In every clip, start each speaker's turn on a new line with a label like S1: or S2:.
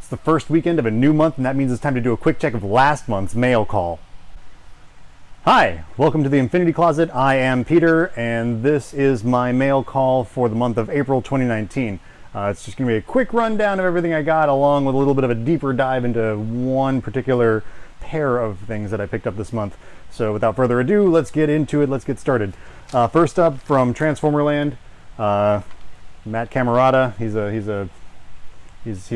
S1: It's the first weekend of a new month, and that means it's time to do a quick check of last month's mail call. Hi, welcome to the Infinity Closet. I am Peter, and this is my mail call for the month of April 2019. It's just going to be a quick rundown of everything I got, along with a little bit of a deeper dive into one particular pair of things that I picked up this month. So without further ado, let's get into it. Let's get started. First up, from Transformerland, Matt Camerata. He's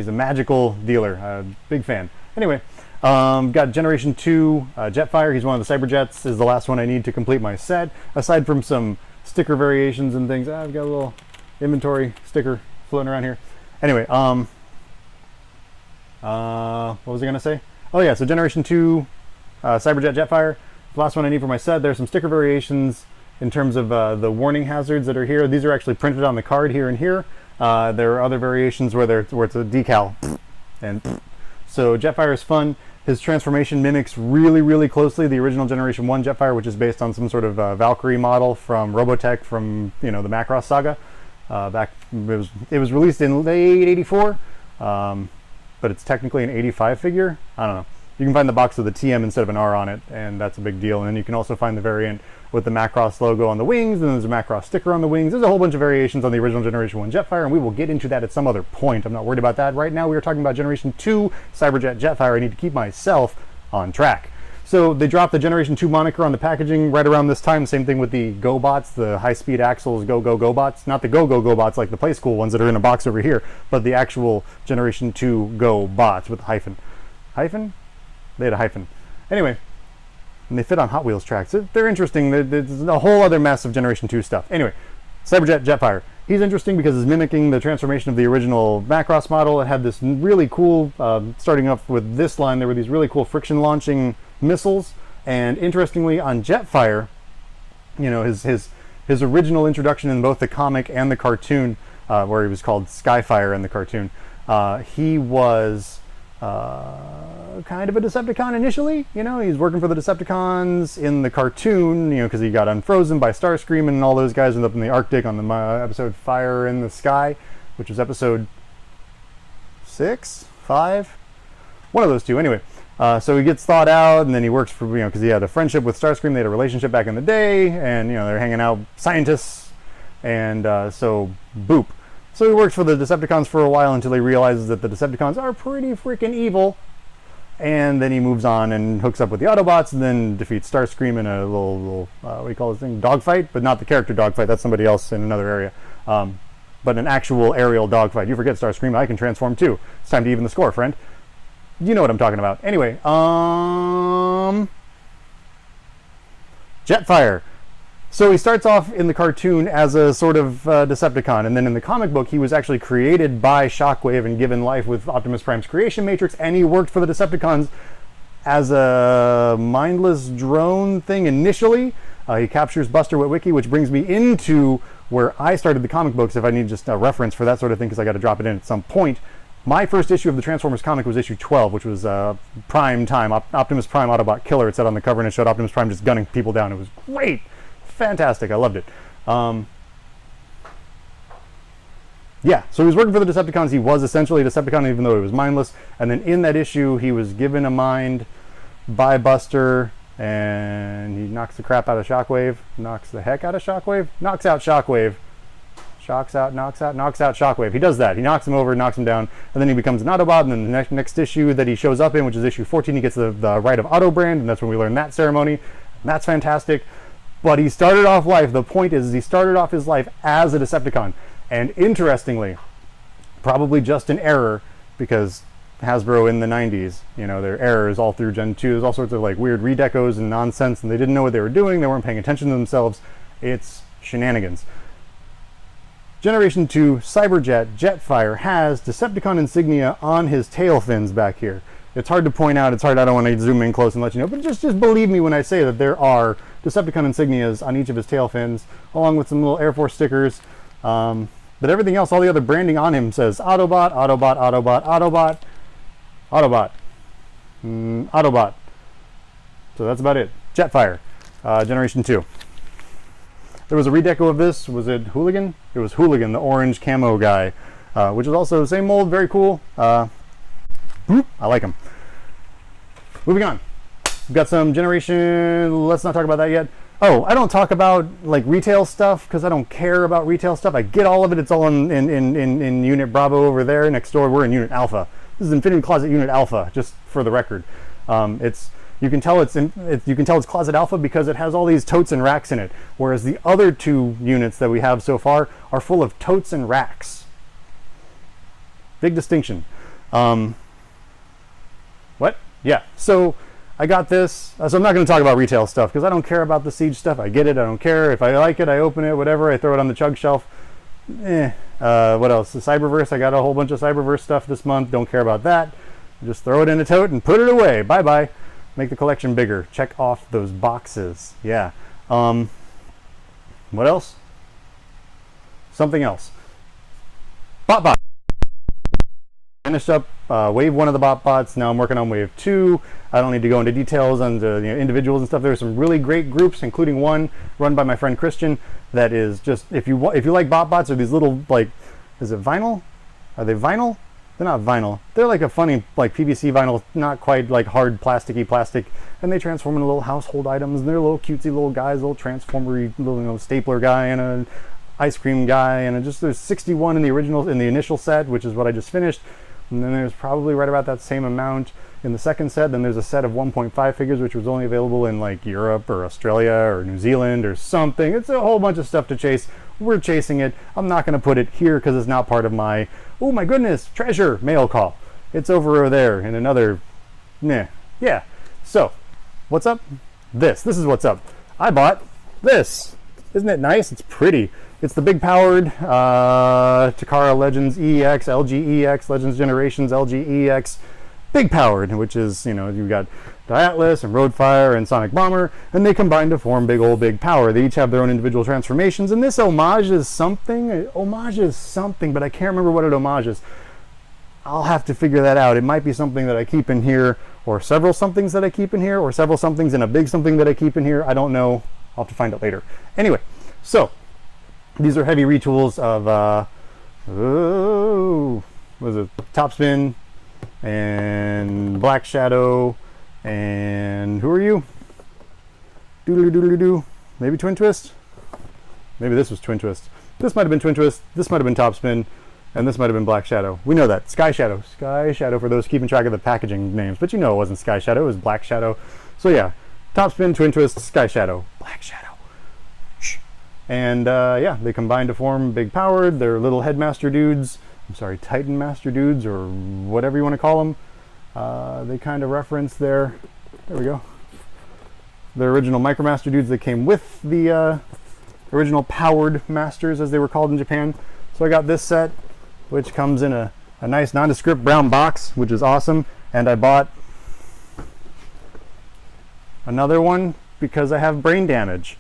S1: a magical dealer. Big fan. Anyway, got Generation 2 Jetfire. He's one of the Cyberjets. Is the last one I need to complete my set. Aside from some sticker variations and things, I've got a little inventory sticker floating around here. Anyway, what was I going to say? Oh yeah, so Generation 2 Cyberjet Jetfire. The last one I need for my set. There's some sticker variations in terms of the warning hazards that are here. These are actually printed on the card here and here. There are other variations where it's a decal. And so Jetfire is fun. His transformation mimics really closely the original Generation 1 Jetfire, which is based on some sort of Valkyrie model from Robotech from the Macross saga. It was released in late '84, but it's technically an '85 figure. I don't know. You can find the box with a TM instead of an R on it, and that's a big deal. And then you can also find the variant with the Macross logo on the wings, and there's a Macross sticker on the wings. There's a whole bunch of variations on the original Generation 1 Jetfire, and we will get into that at some other point. I'm not worried about that. Right now we are talking about Generation 2 Cyberjet Jetfire. I need to keep myself on track. So they dropped the Generation 2 moniker on the packaging right around this time. Same thing with the GoBots, the high-speed axles GoBots. Not the GoBots like the Play School ones that are in a box over here, but the actual Generation 2 GoBots with a hyphen. Hyphen? They had a hyphen. Anyway, and they fit on Hot Wheels tracks. They're interesting. There's a whole other mess of Generation 2 stuff. Anyway, Cyberjet Jetfire. He's interesting because it's mimicking the transformation of the original Macross model. It had this really cool, starting off with this line, there were these really cool friction launching missiles. And interestingly, on Jetfire, his original introduction in both the comic and the cartoon, where he was called Skyfire in the cartoon, he was kind of a Decepticon initially. He's working for the Decepticons in the cartoon, because he got unfrozen by Starscream and all those guys ended up in the Arctic on the episode Fire in the Sky, which was episode 6, 5, one of those two. Anyway, so he gets thawed out, and then he works for, because he had a friendship with Starscream. They had a relationship back in the day, and they're hanging out, scientists, and so boop. So he works for the Decepticons for a while until he realizes that the Decepticons are pretty freaking evil. And then he moves on and hooks up with the Autobots and then defeats Starscream in a little what do you call this thing? Dogfight, but not the character dogfight. That's somebody else in another area. But an actual aerial dogfight. You forget Starscream, I can transform too. It's time to even the score, friend. You know what I'm talking about. Anyway, Jetfire. So he starts off in the cartoon as a sort of Decepticon, and then in the comic book he was actually created by Shockwave and given life with Optimus Prime's creation matrix, and he worked for the Decepticons as a mindless drone thing initially. He captures Buster Witwicky, which brings me into where I started the comic books, if I need just a reference for that sort of thing, because I got to drop it in at some point. My first issue of the Transformers comic was issue 12, which was Prime Time, Optimus Prime Autobot Killer. It said on the cover, and it showed Optimus Prime just gunning people down. It was great. Fantastic. I loved it. Yeah, so he was working for the Decepticons. He was essentially a Decepticon, even though he was mindless. And then in that issue, he was given a mind by Buster, and he knocks the crap out of Shockwave. Knocks the heck out of Shockwave? Knocks out Shockwave. Knocks out Shockwave. He does that. He knocks him over, knocks him down, and then he becomes an Autobot. And then the next issue that he shows up in, which is issue 14, he gets the right of Autobrand, and that's when we learn that ceremony. And that's fantastic. But he started off life, the point is he started off his life as a Decepticon. And interestingly, probably just an error, because Hasbro in the 90s, there are errors all through Gen 2. There's all sorts of weird redecos and nonsense, and they didn't know what they were doing. They weren't paying attention to themselves. It's shenanigans. Generation 2 Cyberjet Jetfire has Decepticon insignia on his tail fins back here. It's hard to point out. It's hard. I don't want to zoom in close and let you know, but just believe me when I say that there are Decepticon insignias on each of his tail fins, along with some little Air Force stickers. But everything else, all the other branding on him says Autobot, Autobot, Autobot, Autobot, Autobot, Autobot. So that's about it. Jetfire, Generation 2. There was a redeco of this. Was it Hooligan? It was Hooligan, the orange camo guy, which is also the same mold, very cool. I like them. Moving on. We've got some generation, let's not talk about that yet. Oh, I don't talk about like retail stuff because I don't care about retail stuff. I get all of it. It's all in Unit Bravo over there. Next door, we're in Unit Alpha. This is Infinity Closet Unit Alpha, just for the record. You can tell it's Closet Alpha because it has all these totes and racks in it, whereas the other two units that we have so far are full of totes and racks. Big distinction. What? Yeah. So I got this. So I'm not going to talk about retail stuff because I don't care about the Siege stuff. I get it. I don't care. If I like it, I open it. Whatever. I throw it on the chug shelf. What else? The Cyberverse. I got a whole bunch of Cyberverse stuff this month. Don't care about that. Just throw it in a tote and put it away. Bye bye. Make the collection bigger. Check off those boxes. Yeah. What else? Something else. Bot. Finished up wave 1 of the bots. Now I'm working on wave 2. I don't need to go into details on the individuals and stuff. There's some really great groups, including one run by my friend Christian that is just, if you like bots, or these little, like, is it vinyl? Are they vinyl? They're not vinyl. They're like a funny, like PVC vinyl, not quite like hard plasticky plastic, and they transform into little household items. And they're little cutesy little guys, little transformery, little stapler guy and a ice cream guy, and there's 61 in the initial set, which is what I just finished. And then there's probably right about that same amount in the second set. Then there's a set of 1.5 figures, which was only available in like Europe or Australia or New Zealand or something. It's a whole bunch of stuff to chase. We're chasing it. I'm not going to put it here because it's not part of my, oh my goodness, treasure mail call. It's over there in another, yeah. So, what's up? This is what's up. I bought this. Isn't it nice? It's pretty. It's the big powered Takara Legends EX, LG EX, Legends Generations LG EX, big powered, which is, you've got Atlas and Roadfire and Sonic Bomber, and they combine to form big power. They each have their own individual transformations, and this homages something. It homages something, but I can't remember what it homages. I'll have to figure that out. It might be something that I keep in here, or several somethings that I keep in here, or several somethings in a big something that I keep in here. I don't know. I'll have to find out later. Anyway, so these are heavy retools of was it Topspin and Black Shadow and who are you? Doodly. Maybe Twin Twist? Maybe this was Twin Twist. This might have been Twin Twist. This might have been Topspin. And this might have been Black Shadow. We know that. Sky Shadow. Sky Shadow for those keeping track of the packaging names. But it wasn't Sky Shadow. It was Black Shadow. So yeah. Topspin, Twin Twist, Sky Shadow. Black Shadow. Shh. And yeah, they combine to form big powered. They're little headmaster dudes. I'm sorry, Titan Master dudes or whatever you want to call them. They kind of reference their, there we go, the original Micromaster dudes that came with the original powered masters as they were called in Japan. So I got this set, which comes in a nice nondescript brown box, which is awesome. And I bought another one because I have brain damage.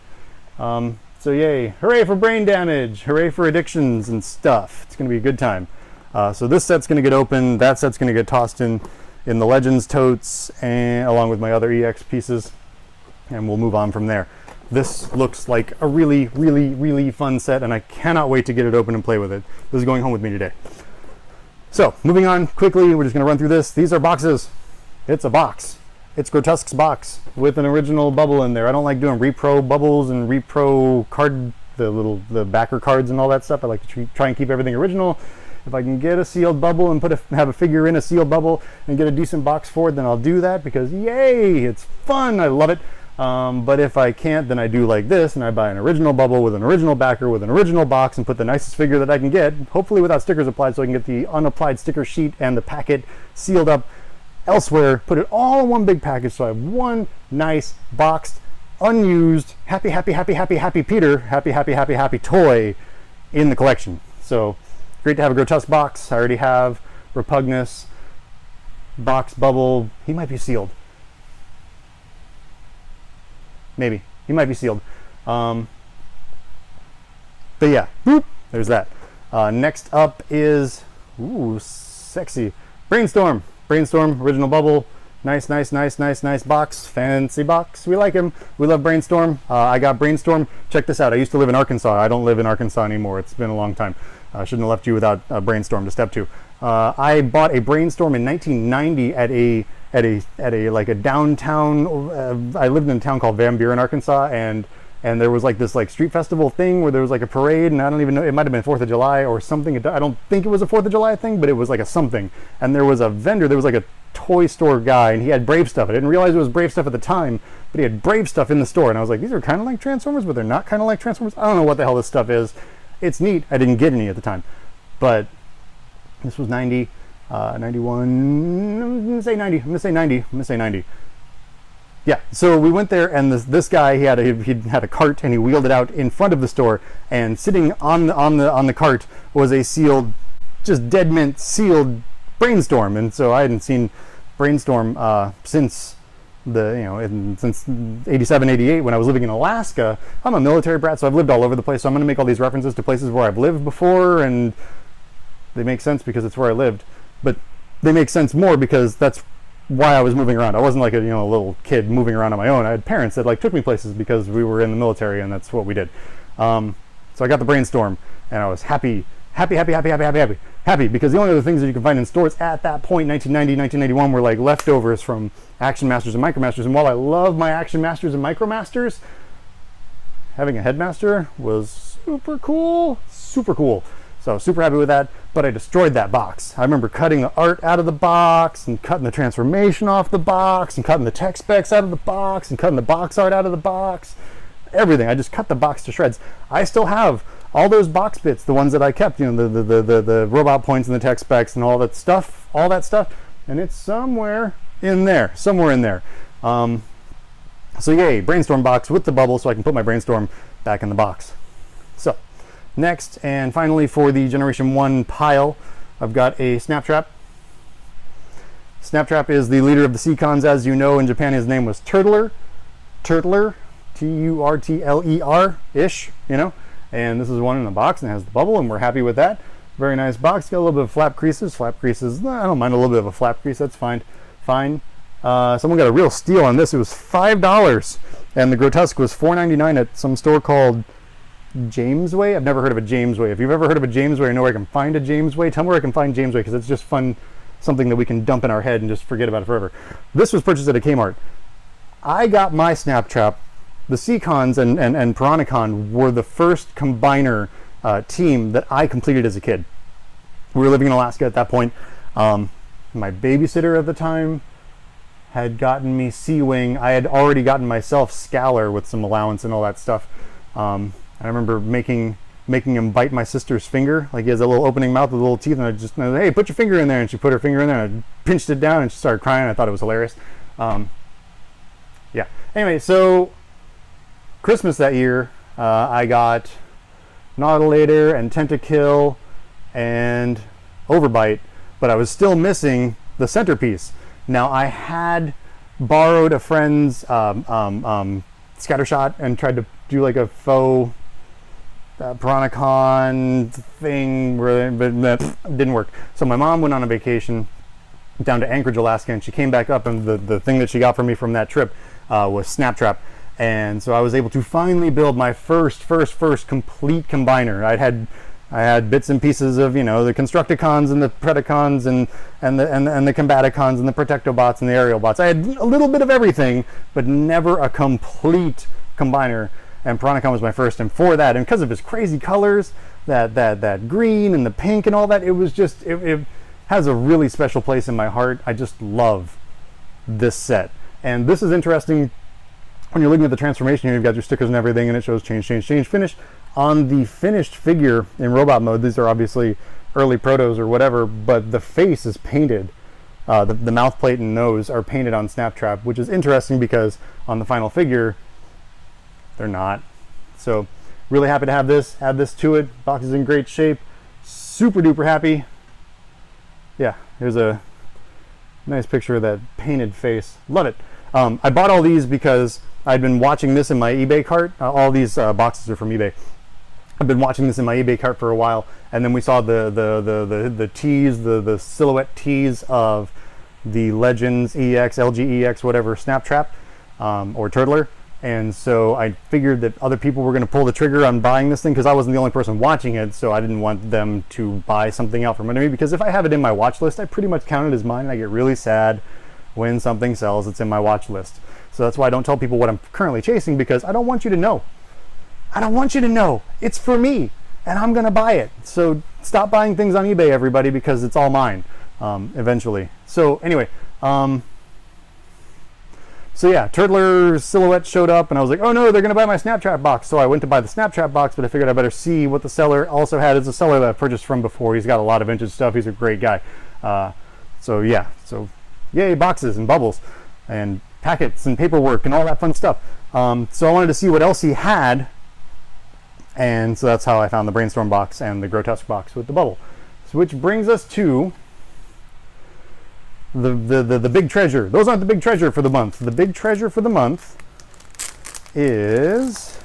S1: So yay, hooray for brain damage, hooray for addictions and stuff. It's going to be a good time. So this set's going to get opened, that set's going to get tossed in the Legends totes and along with my other EX pieces, and we'll move on from there. This looks like a really fun set, and I cannot wait to get it open and play with it. This is going home with me today. So, moving on quickly, we're just going to run through this. These are boxes. It's a box. It's Grotesque's box with an original bubble in there. I don't like doing repro bubbles and repro card, the backer cards and all that stuff. I like to try and keep everything original. If I can get a sealed bubble and have a figure in a sealed bubble and get a decent box for it, then I'll do that because yay, it's fun. I love it. But if I can't, then I do like this, and I buy an original bubble with an original backer with an original box and put the nicest figure that I can get, hopefully without stickers applied, so I can get the unapplied sticker sheet and the packet sealed up elsewhere, put it all in one big package, so I have one nice boxed, unused, happy Peter, happy toy in the collection. So great to have a Grotesque box. I already have Repugnus, box, bubble. He might be sealed. Maybe. He might be sealed. But yeah, boop, there's that. Next up is, ooh, sexy. Brainstorm. Brainstorm, original bubble. Nice box. Fancy box. We like him. We love Brainstorm. I got Brainstorm. Check this out. I used to live in Arkansas. I don't live in Arkansas anymore. It's been a long time. Shouldn't have left you without a Brainstorm to step to. I bought a Brainstorm in 1990 at a like a downtown. I lived in a town called Van Buren, Arkansas, and there was like this like street festival thing where there was like a parade, and I don't even know, it might have been 4th of July or something. I don't think it was a 4th of July thing, but it was like a something. And there was a vendor, there was like a toy store guy, and he had Brave stuff. I didn't realize it was Brave stuff at the time, but he had Brave stuff in the store, and I was like, these are kind of like Transformers, but they're not kind of like Transformers. I don't know what the hell this stuff is. It's neat. I didn't get any at the time, but this was 90, 91, I'm gonna say 90. Yeah, so we went there, and this guy, he had a cart, and he wheeled it out in front of the store, and sitting on the cart was a sealed, just dead mint sealed Brainstorm. And so I hadn't seen Brainstorm since since 87, 88 when I was living in Alaska. I'm a military brat, so I've lived all over the place, so I'm going to make all these references to places where I've lived before, and they make sense because it's where I lived, but they make sense more because that's why I was moving around. I wasn't like a little kid moving around on my own. I had parents that like took me places because we were in the military, and that's what we did. So I got the Brainstorm, and I was happy because the only other things that you can find in stores at that point, 1990, 1991, were like leftovers from Action Masters and Micromasters. And while I love my Action Masters and Micromasters, having a Headmaster was super cool. So super happy with that, but I destroyed that box. I remember cutting the art out of the box, and cutting the transformation off the box, and cutting the tech specs out of the box, and cutting the box art out of the box. Everything. I just cut the box to shreds. I still have all those box bits, the ones that I kept, the robot points and the tech specs and all that stuff, and it's somewhere in there. So yay, Brainstorm box with the bubble, so I can put my Brainstorm back in the box. So next, and finally, for the Generation 1 pile, I've got a Snaptrap. Snaptrap is the leader of the Seacons. As you know, in Japan his name was Turtler, Turtler-ish, and this is one in the box and has the bubble, and we're happy with that. Very nice box. Got a little bit of flap creases. I don't mind a little bit of a flap crease. That's fine. Someone got a real steal on this. It was $5, and the Grotesque was $4.99 at some store called Jamesway. I've never heard of a Jamesway. If you've ever heard of a Jamesway or know where I can find a Jamesway, tell me where I can find Jamesway, because it's just fun, something that we can dump in our head and just forget about it forever. This was purchased at a Kmart. I got my Snaptrap. The Seacons and Piranacon were the first combiner team that I completed as a kid. We were living in Alaska at that point. My babysitter at the time had gotten me Sea-Wing. I had already gotten myself Scalar with some allowance and all that stuff. I remember making him bite my sister's finger. Like, he has a little opening mouth with little teeth, and I just, hey, put your finger in there. And she put her finger in there, and I pinched it down, and she started crying. I thought it was hilarious. Yeah. Anyway, so Christmas that year, I got Nautilator and Tentakill and Overbite, but I was still missing the centerpiece. Now, I had borrowed a friend's Scattershot and tried to do like a faux Piranacon thing, but that didn't work. So my mom went on a vacation down to Anchorage, Alaska, and she came back up, and the thing that she got for me from that trip was Snaptrap. And so I was able to finally build my first complete combiner. I had bits and pieces of, the Constructicons and the Predacons and the Combaticons and the Protectobots and the Aerial Bots. I had a little bit of everything, but never a complete combiner. And Piranacon was my first. And for that, and because of his crazy colors, that green and the pink and all that, it was just, it has a really special place in my heart. I just love this set. And this is interesting. When you're looking at the transformation here, you've got your stickers and everything, and it shows change, finish. On the finished figure in robot mode, these are obviously early protos or whatever, but the face is painted. The mouth plate and nose are painted on Snaptrap, which is interesting because on the final figure, they're not. So really happy to have this, add this to it. Box is in great shape. Super duper happy. Yeah, here's a nice picture of that painted face. Love it. I bought all these because I'd been watching this in my eBay cart. All these boxes are from eBay. I've been watching this in my eBay cart for a while, and then we saw the tees, the silhouette tees of the Legends EX, LG EX, whatever Snaptrap or Turtler, And so I figured that other people were going to pull the trigger on buying this thing because I wasn't the only person watching it, so I didn't want them to buy something out from under me, because if I have it in my watch list, I pretty much count it as mine, and I get really sad when something sells that's in my watch list. So that's why I don't tell people what I'm currently chasing, because I don't want you to know. I don't want you to know. It's for me, and I'm going to buy it. So stop buying things on eBay, everybody, because it's all mine eventually. So anyway, so yeah, Turtler Silhouette showed up, and I was like, oh no, they're going to buy my Snapchat box. So I went to buy the Snapchat box, but I figured I better see what the seller also had. It's a seller that I've purchased from before. He's got a lot of vintage stuff. He's a great guy. So yeah, so yay, boxes and bubbles and packets and paperwork and all that fun stuff. So I wanted to see what else he had, and so that's how I found the Brainstorm box and the Grotesque box with the bubble. So which brings us to the big treasure. Those aren't the big treasure for the month. The big treasure for the month is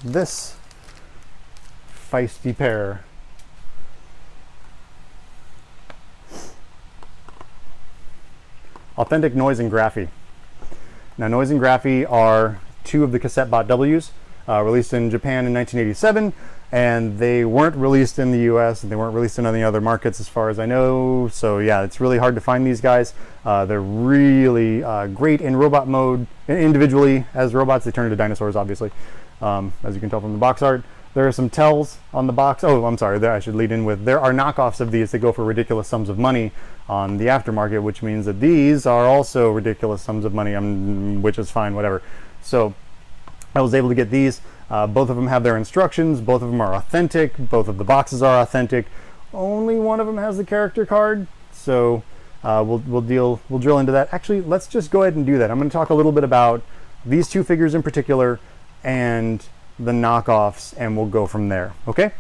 S1: this feisty pair. Authentic Noise and Graphy. Now, Noise and Graphy are two of the cassette bot W's, released in Japan in 1987, and they weren't released in the US, and they weren't released in any other markets as far as I know. So yeah, it's really hard to find these guys. They're really great in robot mode, individually as robots. They turn into dinosaurs, obviously, as you can tell from the box art. There are some tells on the box. Oh, I'm sorry, I should lead in with, there are knockoffs of these that go for ridiculous sums of money on the aftermarket, which means that these are also ridiculous sums of money, which is fine, whatever. So I was able to get these. Both of them have their instructions. Both of them are authentic. Both of the boxes are authentic. Only one of them has the character card. So we'll drill into that. Actually, let's just go ahead and do that. I'm going to talk a little bit about these two figures in particular and the knockoffs, and we'll go from there. Okay?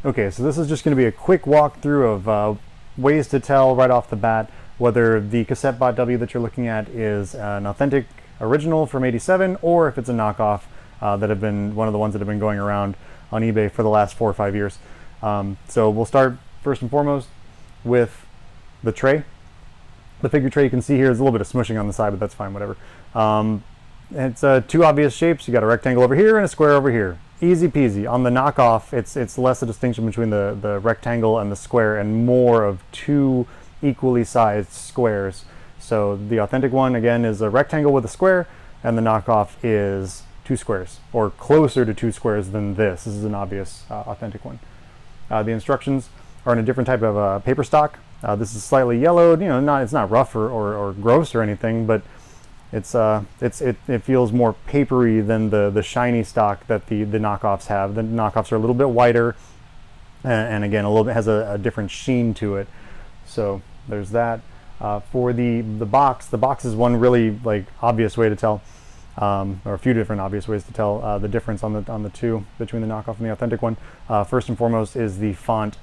S1: Okay, so this is just going to be a quick walkthrough of ways to tell right off the bat whether the cassette bot W that you're looking at is an authentic original from '87 or if it's a knockoff that have been one of the ones that have been going around on eBay for the last 4 or 5 years. So we'll start first and foremost with the tray. The figure tray you can see here is a little bit of smushing on the side, but that's fine, whatever. It's two obvious shapes. You got a rectangle over here and a square over here. Easy peasy. On the knockoff, it's less a distinction between the rectangle and the square and more of two equally sized squares. So the authentic one, again, is a rectangle with a square, and the knockoff is 2 squares, or closer to 2 squares than this. This is an obvious authentic one. The instructions are in a different type of paper stock. This is slightly yellowed. You know, it's not rough or gross or anything, but it feels more papery than the shiny stock that the knockoffs have. The knockoffs are a little bit whiter, and again, a little bit has a different sheen to it. So there's that. For the box is one really obvious way to tell, or a few different obvious ways to tell the difference on the two between the knockoff and the authentic one. First and foremost is the font.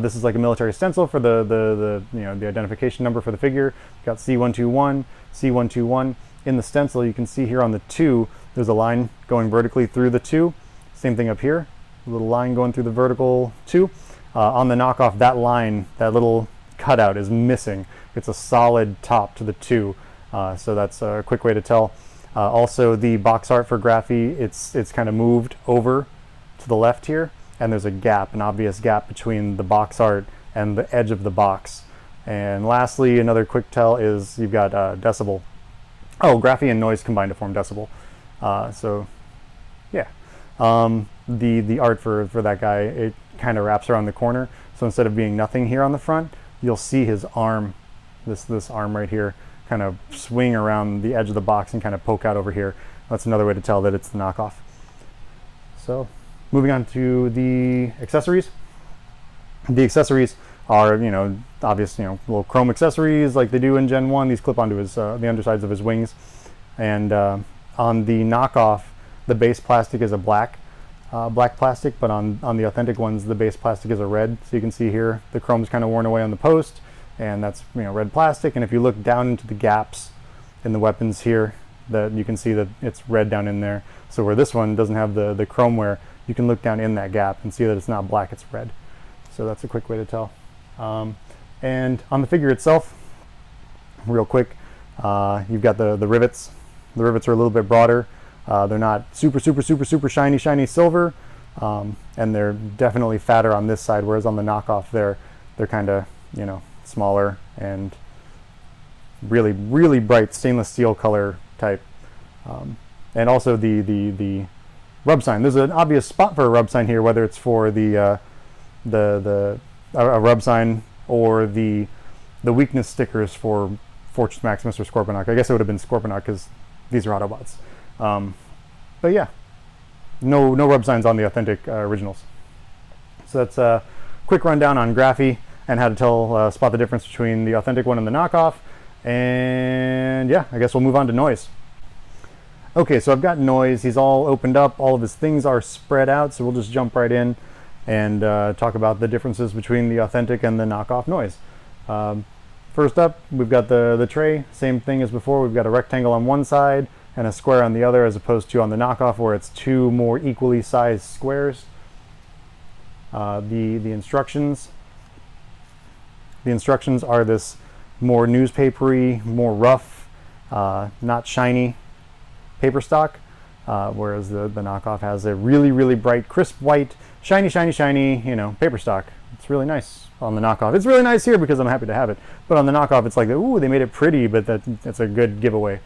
S1: This is like a military stencil for the identification number for the figure. Got C121, C121. In the stencil, you can see here on the 2, there's a line going vertically through the 2. Same thing up here, a little line going through the vertical 2. On the knockoff, that line, that little cutout is missing. It's a solid top to the 2, so that's a quick way to tell. Also, the box art for Graphy, it's kind of moved over to the left here, and there's a gap, an obvious gap between the box art and the edge of the box. And lastly, another quick tell is you've got decibel. Oh, Graphy and noise combined to form decibel. So yeah, the art for that guy, it kind of wraps around the corner. So instead of being nothing here on the front, you'll see his arm, this arm right here, kind of swing around the edge of the box and kind of poke out over here. That's another way to tell that it's the knockoff. So moving on to the accessories. The accessories are, obvious, little chrome accessories like they do in Gen 1. These clip onto his the undersides of his wings. And on the knockoff, the base plastic is a black plastic, but on the authentic ones, the base plastic is a red. So you can see here, the chrome's kind of worn away on the post, and that's red plastic. And if you look down into the gaps in the weapons here, that you can see that it's red down in there. So where this one doesn't have the chrome wear, you can look down in that gap and see that it's not black, it's red. So that's a quick way to tell. And on the figure itself, real quick, You've got the rivets. The rivets are a little bit broader. They're not super shiny silver, and they're definitely fatter on this side, whereas on the knockoff they're kind of, you know, smaller and really bright stainless steel color type. And also the rub sign. There's an obvious spot for a rub sign here, whether it's for a rub sign or the weakness stickers for Fortress Maximus or Scorponok. I guess it would have been Scorponok because these are Autobots. But yeah, no rub signs on the authentic originals. So that's a quick rundown on Graphy and how to spot the difference between the authentic one and the knockoff. And yeah, I guess we'll move on to Noise. Okay, so I've got Noise. He's all opened up. All of his things are spread out, so we'll just jump right in and talk about the differences between the authentic and the knockoff Noise. First up, we've got the tray. Same thing as before. We've got a rectangle on one side and a square on the other, as opposed to on the knockoff where it's two more equally sized squares. The instructions. The instructions are this more newspapery, more rough, not shiny paper stock, whereas the knockoff has a really bright, crisp white, shiny, you know, paper stock. It's really nice on the knockoff. It's really nice here because I'm happy to have it. But on the knockoff, it's like, ooh, they made it pretty, but that's a good giveaway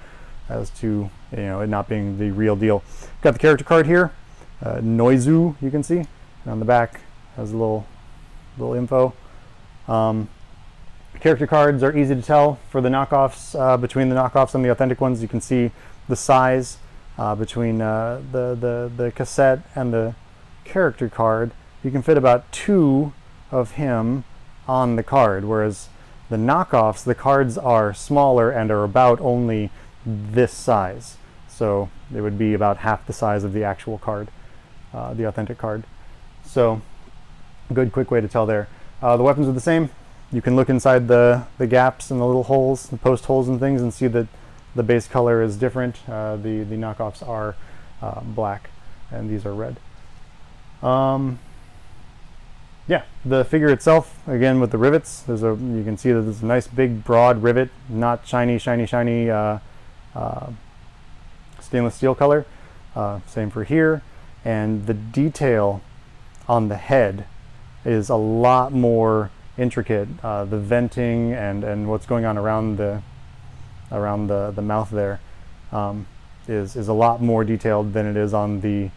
S1: as to, you know, it not being the real deal. Got the character card here, Noizu, you can see, and on the back has a little info. Character cards are easy to tell for the knockoffs. Between the knockoffs and the authentic ones, you can see the size between the cassette and the character card. You can fit about 2 of him on the card, whereas the knockoffs, the cards are smaller and are about only this size. So they would be about half the size of the actual card, the authentic card. So good quick way to tell there. The weapons are the same. You can look inside the gaps and the little holes, the post holes and things, and see that the base color is different. The knockoffs are black and these are red. Yeah, the figure itself, again with the rivets, you can see that there's a nice big broad rivet, not shiny stainless steel color. Same for here. And the detail on the head is a lot more intricate. The venting and what's going on around the mouth there is a lot more detailed than it is on the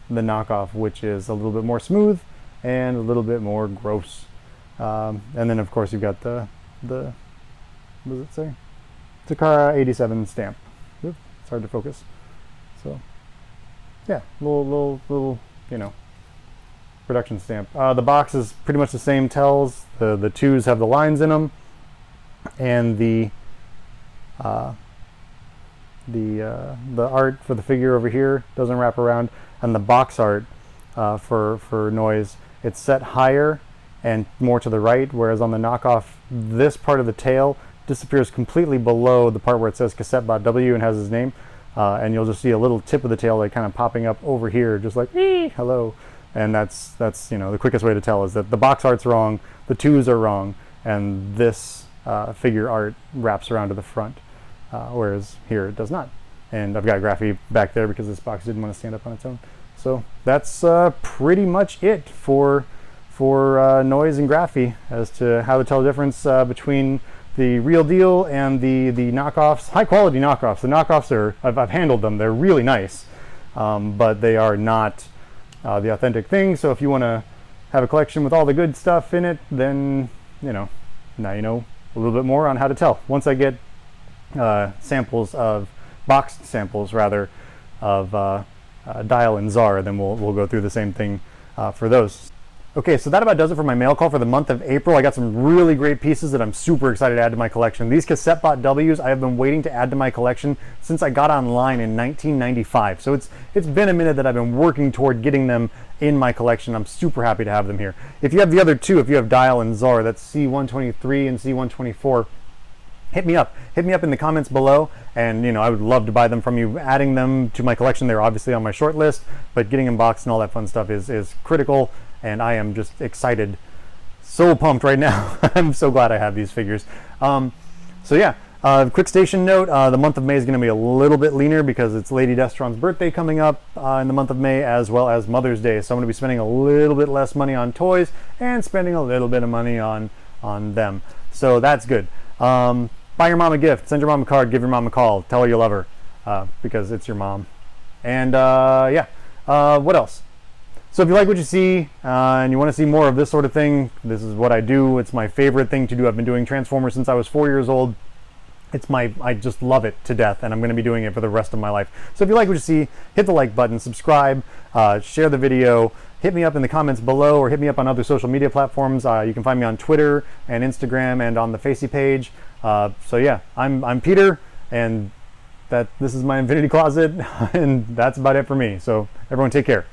S1: knockoff, which is a little bit more smooth and a little bit more gross. And then of course you've got the what does it say? Takara 87 stamp. Oop, it's hard to focus. So yeah, little you know, production stamp. The box is pretty much the same tells. The twos have the lines in them, and the art for the figure over here doesn't wrap around, and the box art for Noise, it's set higher and more to the right, whereas on the knockoff, this part of the tail disappears completely below the part where it says Cassettebot W and has his name, and you'll just see a little tip of the tail like kind of popping up over here, just like hello. And that's you know, the quickest way to tell is that the box art's wrong, the twos are wrong, and this figure art wraps around to the front, whereas here it does not. And I've got Graphy back there because this box didn't want to stand up on its own. So that's pretty much it for Noise and Graphy as to how to tell the difference between the real deal and the knockoffs. High quality knockoffs. The knockoffs are, I've handled them, they're really nice, but they are not the authentic thing. So if you want to have a collection with all the good stuff in it, then you know, now you know a little bit more on how to tell. Once I get boxed samples rather of Dial and Czar, then we'll go through the same thing for those. Okay, so that about does it for my mail call for the month of April. I got some really great pieces that I'm super excited to add to my collection. These Cassettebot Ws I have been waiting to add to my collection since I got online in 1995. So it's been a minute that I've been working toward getting them in my collection. I'm super happy to have them here. If you have the other two, if you have Dial and Czar, that's C123 and C124, hit me up in the comments below, and you know, I would love to buy them from you. Adding them to my collection, they're obviously on my short list, but getting them boxed and all that fun stuff is critical, and I am just excited, so pumped right now. I'm so glad I have these figures. So yeah, Quick station note, the month of May is going to be a little bit leaner because it's Lady Destron's birthday coming up in the month of May, as well as Mother's Day. So I'm going to be spending a little bit less money on toys and spending a little bit of money on them. So that's good. Buy your mom a gift, send your mom a card, give your mom a call, tell her you love her because it's your mom. And what else? So if you like what you see and you want to see more of this sort of thing, this is what I do. It's my favorite thing to do. I've been doing Transformers since I was 4 years old. I just love it to death, and I'm going to be doing it for the rest of my life. So if you like what you see, hit the like button, subscribe, share the video, hit me up in the comments below, or hit me up on other social media platforms. You can find me on Twitter and Instagram and on the Facey page. So yeah, I'm Peter, and this is my Infinity Closet, and that's about it for me. So everyone take care.